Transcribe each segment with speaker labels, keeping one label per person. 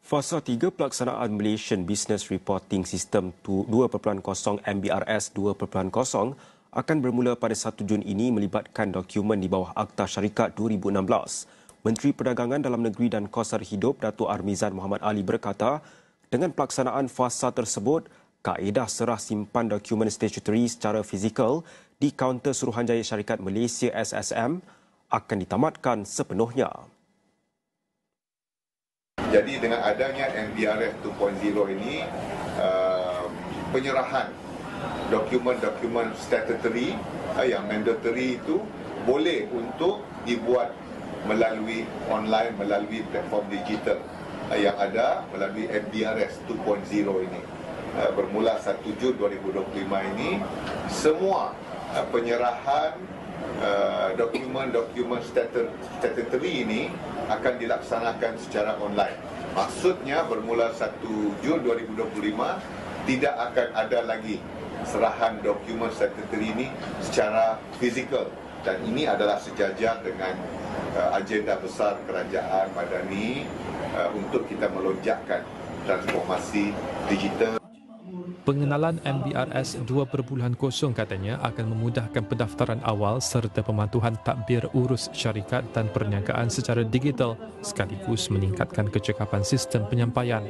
Speaker 1: Fasa 3 pelaksanaan Malaysian Business Reporting System 2.0 MBRS 2.0 akan bermula pada 1 Jun ini melibatkan dokumen di bawah Akta Syarikat 2016. Menteri Perdagangan Dalam Negeri dan Kos Sara Hidup Datuk Armizan Muhammad Ali berkata, dengan pelaksanaan fasa tersebut, kaedah serah simpan dokumen statutory secara fizikal di kaunter Suruhanjaya Syarikat Malaysia SSM akan ditamatkan sepenuhnya.
Speaker 2: Jadi dengan adanya MBRS 2.0 ini, penyerahan dokumen-dokumen statutory yang mandatory itu boleh untuk dibuat melalui online, melalui platform digital yang ada melalui MBRS 2.0 ini. Bermula 1 Jun 2025 ini, semua penyerahan dokumen-dokumen statutory ini akan dilaksanakan secara online. Maksudnya bermula 1 Jun 2025 tidak akan ada lagi serahan dokumen statutory ini secara fizikal, dan ini adalah sejajar dengan agenda besar kerajaan Madani untuk kita melonjakkan transformasi digital.
Speaker 3: Pengenalan MBRS 2.0 katanya akan memudahkan pendaftaran awal serta pematuhan takbir urus syarikat dan perniagaan secara digital sekaligus meningkatkan kecekapan sistem penyampaian.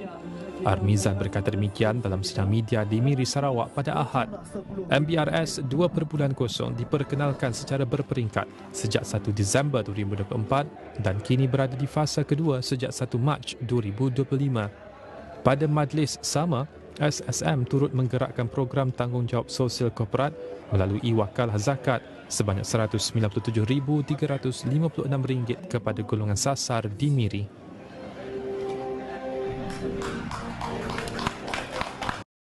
Speaker 3: Armizan berkata demikian dalam sidang media di Miri, Sarawak pada Ahad. MBRS 2.0 diperkenalkan secara berperingkat sejak 1 Disember 2024 dan kini berada di fasa kedua sejak 1 Mac 2025. Pada majlis sama, SSM turut menggerakkan program tanggungjawab sosial korporat melalui wakalah zakat sebanyak RM197,356 kepada golongan sasar di Miri.